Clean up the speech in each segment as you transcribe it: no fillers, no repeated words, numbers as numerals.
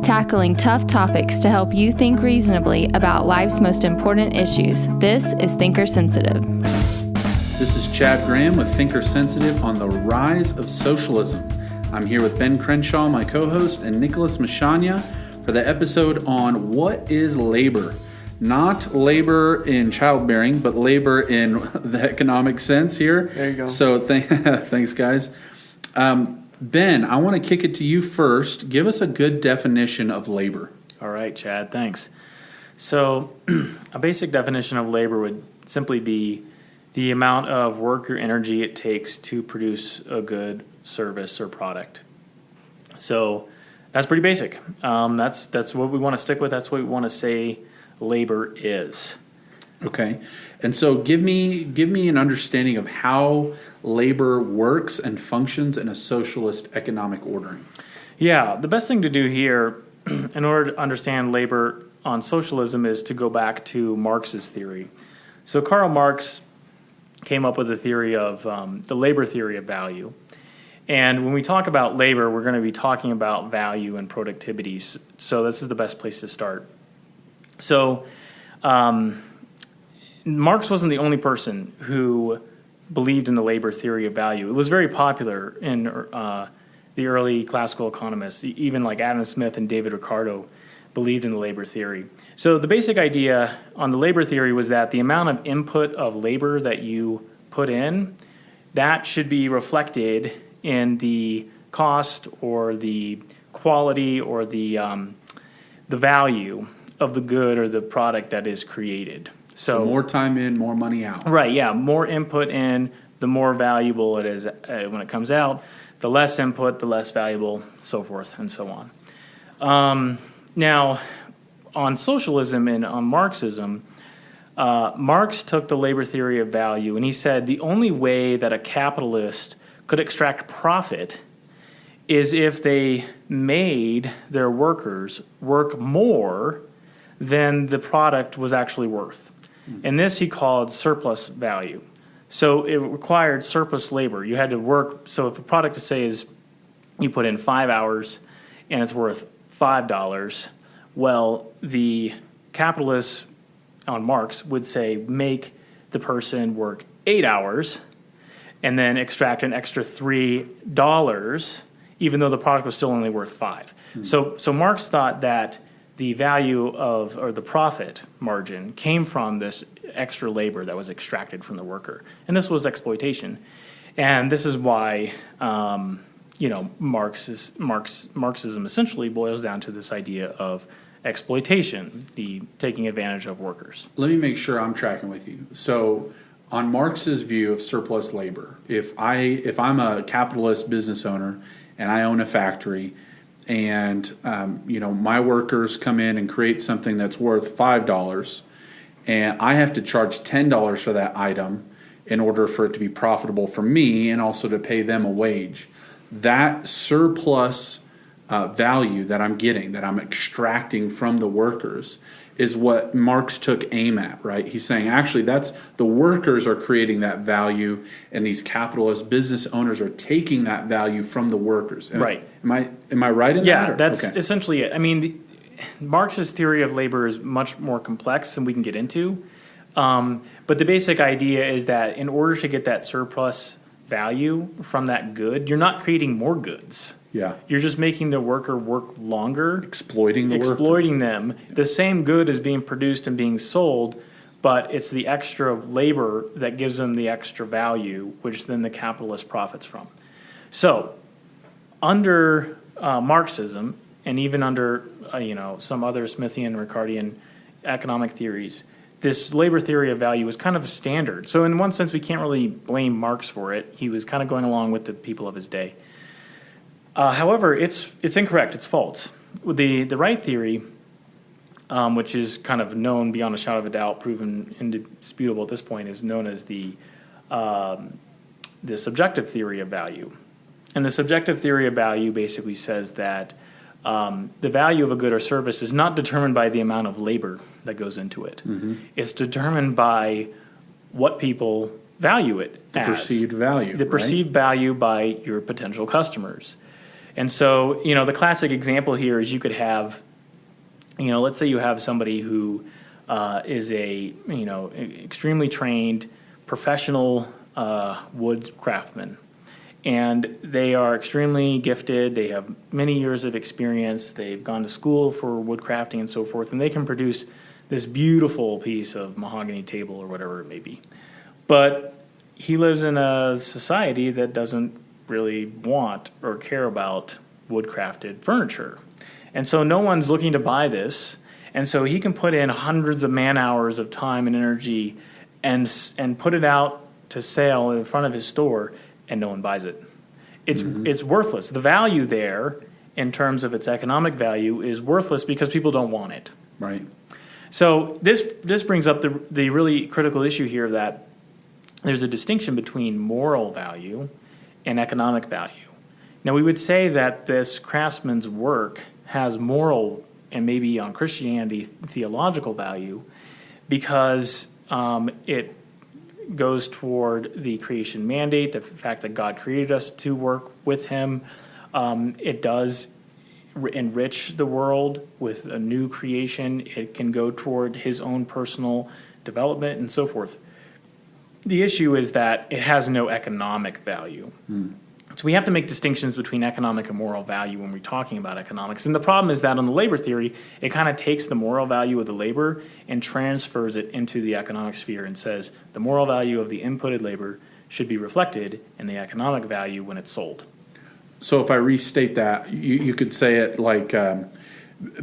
tackling tough topics to help you think reasonably about life's most important issues. This is Thinker Sensitive. This is Chad Graham with Thinker Sensitive on the rise of socialism. I'm here with Ben Crenshaw, my co-host, and Nicholas Mashanya for the episode on what is labor. Not labor in childbearing, but labor in the economic sense here. There you go. So thanks, guys. Ben, I want to kick it to you first. Give us a good definition of labor. All right, Chad, thanks. So a basic definition of labor would simply be the amount of work or energy it takes to produce a good, service, or product. So that's pretty basic. That's what we want to stick with. That's what we want to say labor is. Okay. And so give me an understanding of how labor works and functions in a socialist economic ordering. Yeah, the best thing to do here in order to understand labor on socialism is to go back to Marx's theory. So Karl Marx came up with the theory of the labor theory of value. And when we talk about labor, we're going to be talking about value and productivity. So this is the best place to start. So Marx wasn't the only person who believed in the labor theory of value. It was very popular in the early classical economists. Even like Adam Smith and David Ricardo believed in the labor theory. So the basic idea on the labor theory was that the amount of input of labor that you put in, that should be reflected in the cost or the quality or the value of the good or the product that is created. So more time in, more money out. Right, yeah. More input in, the more valuable it is when it comes out. The less input, the less valuable, so forth and so on. Now, on socialism and on Marxism, Marx took the labor theory of value and he said the only way that a capitalist could extract profit is if they made their workers work more than the product was actually worth. And this he called surplus value. So it required surplus labor. You had to work. So if a product, say, is you put in 5 hours and it's worth $5, well, the capitalists on Marx would say make the person work 8 hours and then extract an extra $3, even though the product was still only worth $5. So Marx thought that the value of, or the profit margin came from this extra labor that was extracted from the worker. And this was exploitation. And this is why, Marxism essentially boils down to this idea of exploitation, the taking advantage of workers. Let me make sure I'm tracking with you. So on Marx's view of surplus labor, if I'm a capitalist business owner and I own a factory, and my workers come in and create something that's worth $5, and I have to charge $10 for that item in order for it to be profitable for me and also to pay them a wage. That surplus value that I'm getting, that I'm extracting from the workers, is what Marx took aim at, right? He's saying actually that's the workers are creating that value and these capitalist business owners are taking that value from the workers. Right. Am I right in that? Yeah, that's essentially it. I mean, Marx's theory of labor is much more complex than we can get into. But the basic idea is that in order to get that surplus value from that good, you're not creating more goods. Yeah. You're just making the worker work longer. Exploiting them. The same good is being produced and being sold, but it's the extra labor that gives them the extra value, which then the capitalist profits from. So, under Marxism, and even under some other Smithian, Ricardian economic theories, this labor theory of value was kind of a standard. So in one sense, we can't really blame Marx for it. He was kind of going along with the people of his day. However, it's incorrect. It's false. The right theory, which is kind of known beyond a shadow of a doubt, proven indisputable at this point, is known as the subjective theory of value. And the subjective theory of value basically says that the value of a good or service is not determined by the amount of labor that goes into it. Mm-hmm. It's determined by what people value it as. Perceived value. The perceived value by your potential customers. And so, the classic example here is you could have, let's say you have somebody who is a, extremely trained professional wood craftsman. And they are extremely gifted. They have many years of experience. They've gone to school for wood crafting and so forth. And they can produce this beautiful piece of mahogany table or whatever it may be. But he lives in a society that doesn't really want or care about wood-crafted furniture. And so no one's looking to buy this. And so he can put in hundreds of man-hours of time and energy and put it out to sale in front of his store, and no one buys it. It's worthless. The value there, in terms of its economic value, is worthless because people don't want it. Right. So this brings up the really critical issue here that there's a distinction between moral value and economic value. Now, we would say that this craftsman's work has moral and maybe on Christianity theological value because it goes toward the creation mandate, the fact that God created us to work with him. It does enrich the world with a new creation. It can go toward his own personal development and so forth. The issue is that it has no economic value. So we have to make distinctions between economic and moral value when we're talking about economics. And the problem is that on the labor theory, it kind of takes the moral value of the labor and transfers it into the economic sphere and says the moral value of the inputted labor should be reflected in the economic value when it's sold. So if I restate that, you could say it like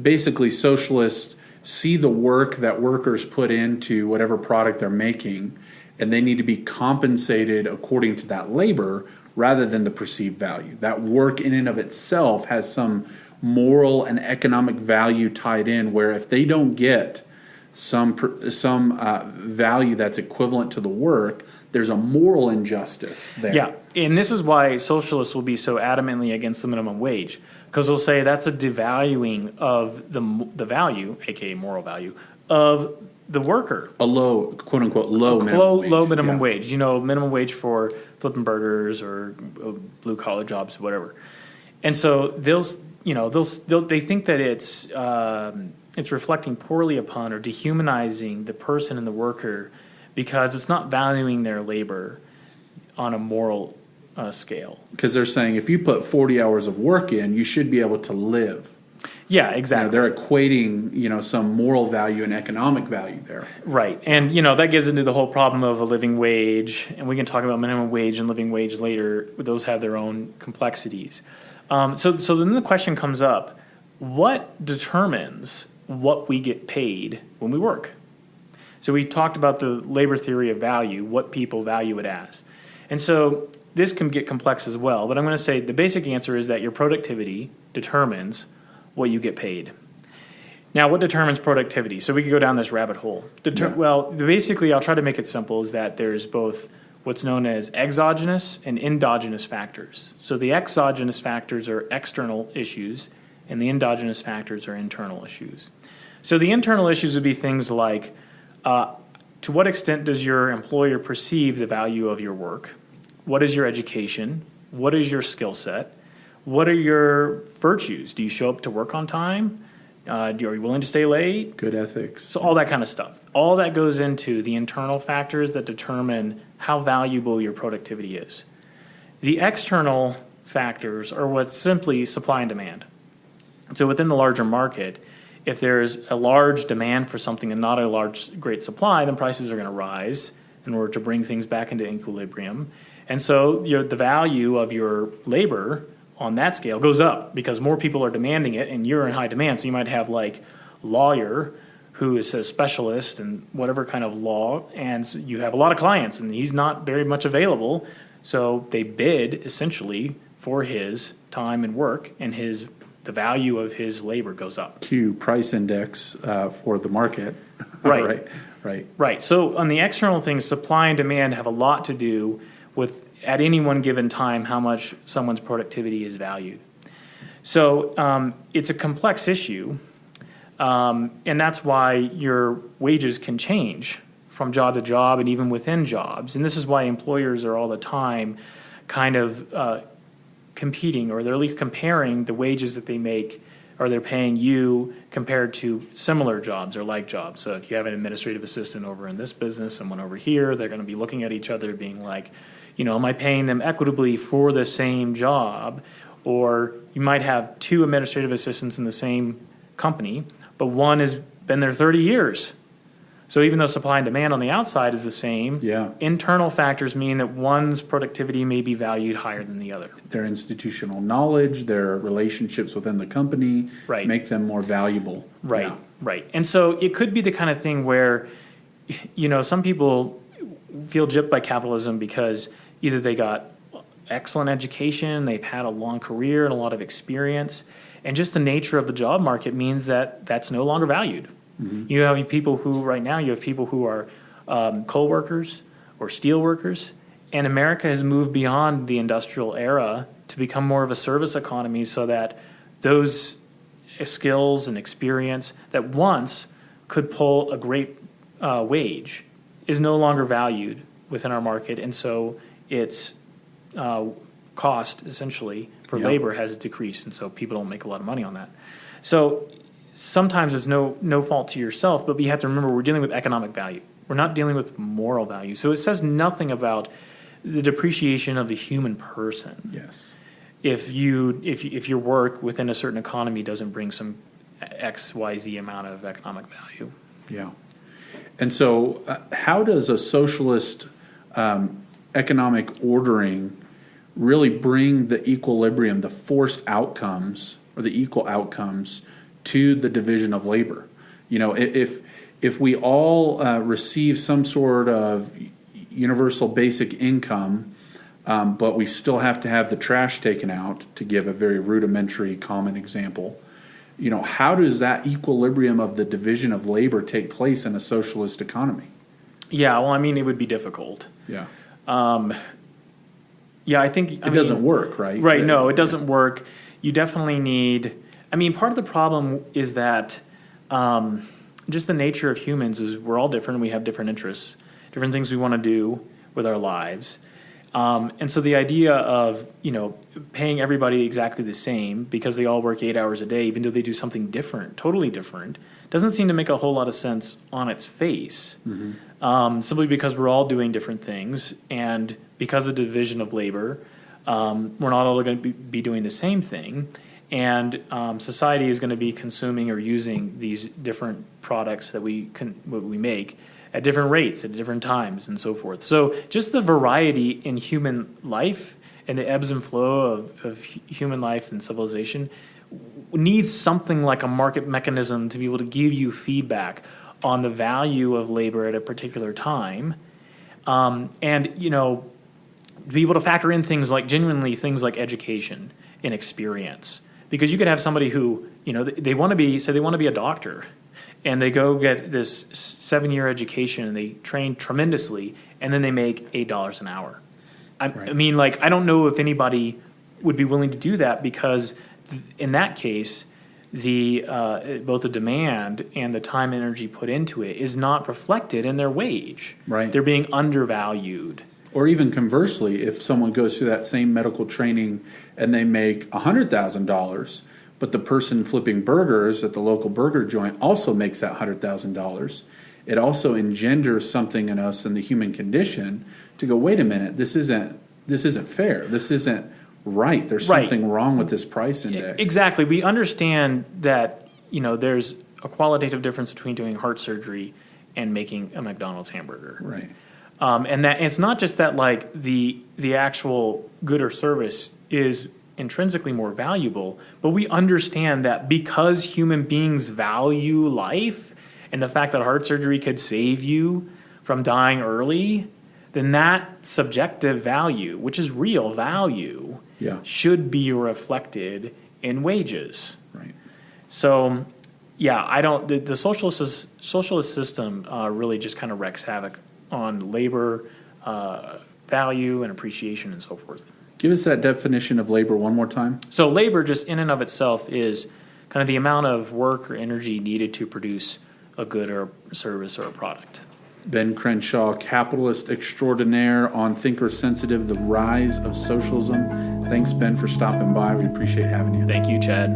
basically socialists see the work that workers put into whatever product they're making, and they need to be compensated according to that labor rather than the perceived value. That work in and of itself has some moral and economic value tied in, where if they don't get some value that's equivalent to the work, there's a moral injustice there. Yeah, and this is why socialists will be so adamantly against the minimum wage, because they'll say that's a devaluing of the value, aka moral value, of the worker. A low, quote unquote, low minimum wage. Low minimum wage. Minimum wage for flipping burgers or blue collar jobs, whatever. And so they think that it's reflecting poorly upon or dehumanizing the person and the worker because it's not valuing their labor on a moral scale. Because they're saying if you put 40 hours of work in, you should be able to live. Yeah, exactly. They're equating, some moral value and economic value there. Right. And, that gets into the whole problem of a living wage. And we can talk about minimum wage and living wage later. Those have their own complexities. So then the question comes up, what determines what we get paid when we work? So we talked about the labor theory of value, what people value it as. And so this can get complex as well. But I'm going to say the basic answer is that your productivity determines what you get paid. Now, what determines productivity? So we could go down this rabbit hole. Well, basically, I'll try to make it simple, is that there's both what's known as exogenous and endogenous factors. So the exogenous factors are external issues, and the endogenous factors are internal issues. So the internal issues would be things like, to what extent does your employer perceive the value of your work? What is your education? What is your skill set? What are your virtues? Do you show up to work on time? Are you willing to stay late? Good ethics. So all that kind of stuff. All that goes into the internal factors that determine how valuable your productivity is. The external factors are what's simply supply and demand. So within the larger market, if there's a large demand for something and not a great supply, then prices are going to rise in order to bring things back into equilibrium. And so the value of your labor on that scale goes up because more people are demanding it and you're in high demand. So you might have like lawyer who is a specialist in whatever kind of law, and so you have a lot of clients and he's not very much available. So they bid essentially for his time and work, and the value of his labor goes up. Q price index for the market. Right. Right. So on the external things, supply and demand have a lot to do with at any one given time how much someone's productivity is valued. So it's a complex issue, and that's why your wages can change from job to job and even within jobs. And this is why employers are all the time kind of competing, or they're at least comparing the wages that they make or they're paying you compared to similar jobs or like jobs. So if you have an administrative assistant over in this business, someone over here, they're going to be looking at each other being like, am I paying them equitably for the same job? Or you might have two administrative assistants in the same company, but one has been there 30 years. So even though supply and demand on the outside is the same, internal factors mean that one's productivity may be valued higher than the other. Their institutional knowledge, their relationships within the company make them more valuable. Right. And so it could be the kind of thing where, some people feel gypped by capitalism because either they got excellent education, they've had a long career and a lot of experience, and just the nature of the job market means that that's no longer valued. Mm-hmm. You have people who are coal workers or steel workers, and America has moved beyond the industrial era to become more of a service economy, so that those skills and experience that once could pull a great wage is no longer valued within our market, and so its cost essentially for labor has decreased, and so people don't make a lot of money on that. So sometimes it's no fault to yourself, but you have to remember we're dealing with economic value. We're not dealing with moral value. So it says nothing about the depreciation of the human person. Yes. If your work within a certain economy doesn't bring some XYZ amount of economic value. Yeah. And so how does a socialist economic ordering really bring the equilibrium, the forced outcomes or the equal outcomes to the division of labor? If we all receive some sort of universal basic income, but we still have to have the trash taken out, to give a very rudimentary common example, how does that equilibrium of the division of labor take place in a socialist economy? Yeah, well, it would be difficult. Yeah. I think it doesn't work, right? Right. No, it doesn't work. You definitely need. Part of the problem is that just the nature of humans is we're all different. We have different interests, different things we want to do with our lives. And so the idea of, paying everybody exactly the same because they all work 8 hours a day, even though they do something different, totally different, doesn't seem to make a whole lot of sense on its face. Mm-hmm. Simply because we're all doing different things, and because of division of labor, we're not all going to be doing the same thing. And society is going to be consuming or using these different products that we make at different rates, at different times, and so forth. So just the variety in human life and the ebbs and flow of human life and civilization needs something like a market mechanism to be able to give you feedback on the value of labor at a particular time. And be able to factor in things like education and experience. Because you could have somebody who, they want to be a doctor, and they go get this 7-year education and they train tremendously, and then they make $8 an hour. I don't know if anybody would be willing to do that, because in that case, both the demand and the time and energy put into it is not reflected in their wage. Right. They're being undervalued. Or even conversely, if someone goes through that same medical training and they make $100,000, but the person flipping burgers at the local burger joint also makes that $100,000, it also engenders something in us in the human condition to go, wait a minute, this isn't fair. This isn't right. There's something wrong with this price index. Exactly. We understand that there's a qualitative difference between doing heart surgery and making a McDonald's hamburger. Right. And that it's not just that the actual good or service is intrinsically more valuable, but we understand that because human beings value life and the fact that heart surgery could save you from dying early, then that subjective value, which is real value, should be reflected in wages. Right. So, the socialist system really just kind of wreaks havoc on labor, value, and appreciation, and so forth. Give us that definition of labor one more time. So labor, just in and of itself, is kind of the amount of work or energy needed to produce a good or service or a product. Ben Crenshaw, capitalist extraordinaire on Thinker Sensitive, The Rise of Socialism. Thanks, Ben, for stopping by. We appreciate having you. Thank you, Chad.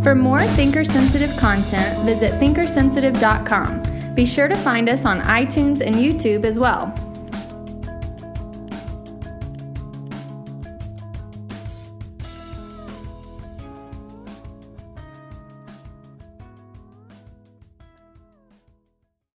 For more thinker-sensitive content, visit thinkersensitive.com. Be sure to find us on iTunes and YouTube as well.